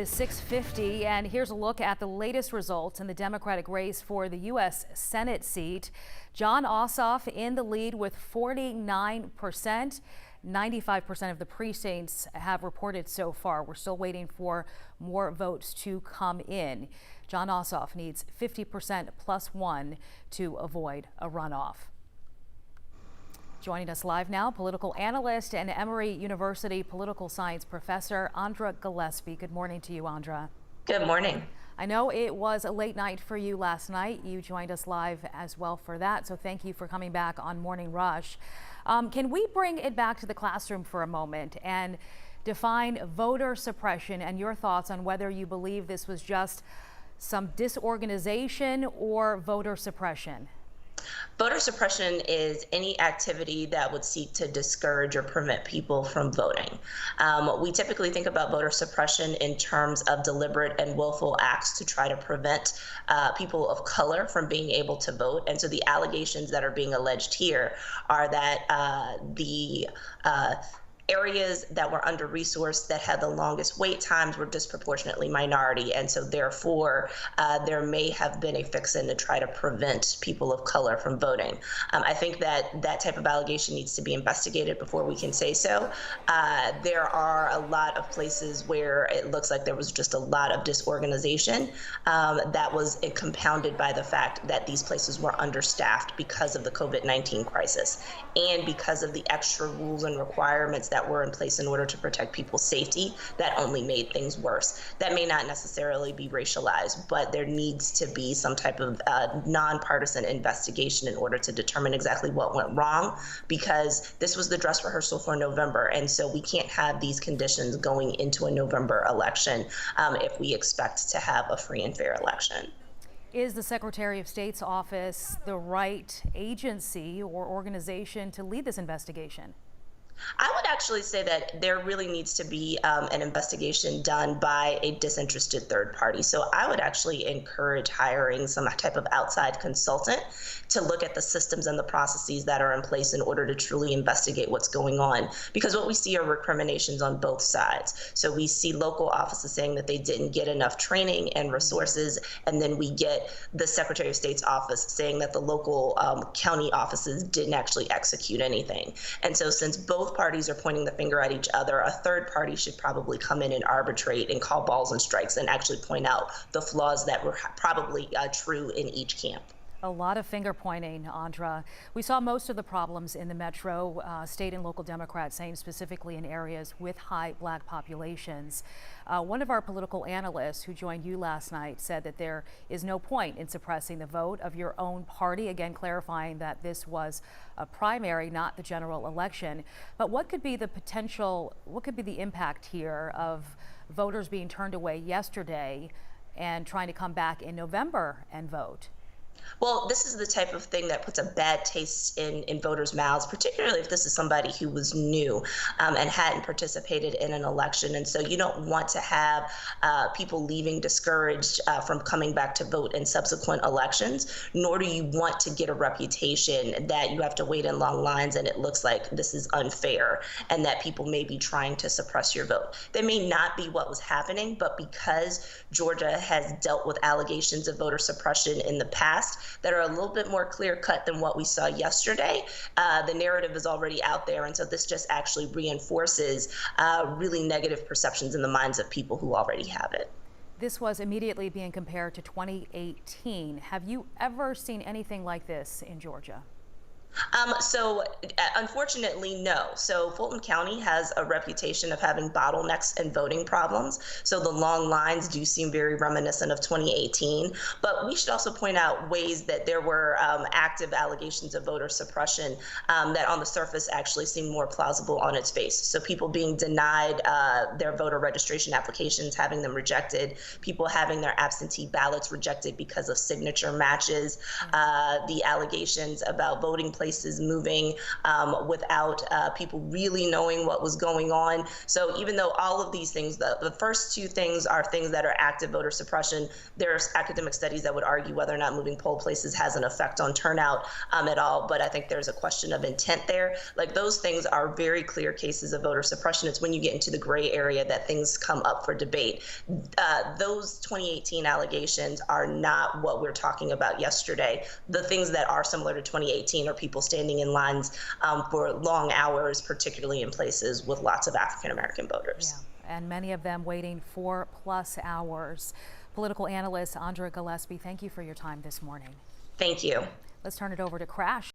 Is 6:50, and here's a look at the latest results in the Democratic race for the U.S. Senate seat. Jon Ossoff in the lead with 49%. 95% of the precincts have reported so far. We're still waiting for more votes to come in. Jon Ossoff needs 50% plus one to avoid a runoff. Joining us live now, political analyst and Emory University political science professor, Andra Gillespie. Good morning to you, Andra. Good morning. I know it was a late night for you last night. You joined us live as well for that, so thank you for coming back on Morning Rush. Can we bring it back to the classroom for a moment and define voter suppression and your thoughts on whether you believe this was just some disorganization or voter suppression? Voter suppression is any activity that would seek to discourage or prevent people from voting. We typically think about voter suppression in terms of deliberate and willful acts to try to prevent people of color from being able to vote. And so the allegations that are being alleged here are that the areas that were under-resourced that had the longest wait times were disproportionately minority, and so therefore there may have been a fix-in to try to prevent people of color from voting. I think that that type of allegation needs to be investigated before we can say so. There are a lot of places where it looks like there was just a lot of disorganization that was compounded by the fact that these places were understaffed because of the COVID-19 crisis and because of the extra rules and requirements that were in place in order to protect people's safety that only made things worse. That may not necessarily be racialized, but there needs to be some type of nonpartisan investigation in order to determine exactly what went wrong, because this was the dress rehearsal for November, and so we can't have these conditions going into a November election if we expect to have a free and fair election. Is the Secretary of State's office the right agency or organization to lead this investigation? I would actually say that there really needs to be an investigation done by a disinterested third party. So I would actually encourage hiring some type of outside consultant to look at the systems and the processes that are in place in order to truly investigate what's going on. Because what we see are recriminations on both sides. So we see local offices saying that they didn't get enough training and resources, and then we get the Secretary of State's office saying that the local county offices didn't actually execute anything. And so since both parties are pointing the finger at each other, a third party should probably come in and arbitrate and call balls and strikes and actually point out the flaws that were probably true in each camp. A lot of finger pointing, Andra. We saw most of the problems in the metro, state and local Democrats saying specifically in areas with high black populations. One of our political analysts who joined you last night said that there is no point in suppressing the vote of your own party, again clarifying that this was a primary, not the general election. But what could be the potential, what could be the impact here of voters being turned away yesterday and trying to come back in November and vote? Well, this is the type of thing that puts a bad taste in voters' mouths, particularly if this is somebody who was new and hadn't participated in an election. And so you don't want to have people leaving discouraged from coming back to vote in subsequent elections, nor do you want to get a reputation that you have to wait in long lines and it looks like this is unfair and that people may be trying to suppress your vote. That may not be what was happening, but because Georgia has dealt with allegations of voter suppression in the past, that are a little bit more clear cut than what we saw yesterday. The narrative is already out there, and so this just actually reinforces really negative perceptions in the minds of people who already have it. This was immediately being compared to 2018. Have you ever seen anything like this in Georgia? So unfortunately, no. So Fulton County has a reputation of having bottlenecks and voting problems. So the long lines do seem very reminiscent of 2018. But we should also point out ways that there were active allegations of voter suppression that on the surface actually seem more plausible on its face. So people being denied their voter registration applications, having them rejected, people having their absentee ballots rejected because of signature matches, the allegations about voting places moving without people really knowing what was going on. So even though all of these things, the first two things are things that are active voter suppression, there's academic studies that would argue whether or not moving poll places has an effect on turnout at all. But I think there's a question of intent there. Like, those things are very clear cases of voter suppression. It's when you get into the gray area that things come up for debate. Those 2018 allegations are not what we're talking about yesterday. The things that are similar to 2018 are people standing in lines for long hours, particularly in places with lots of African American voters. Yeah, and many of them waiting 4+ hours. Political analyst Andra Gillespie, thank you for your time this morning. Thank you. Let's turn it over to Crash.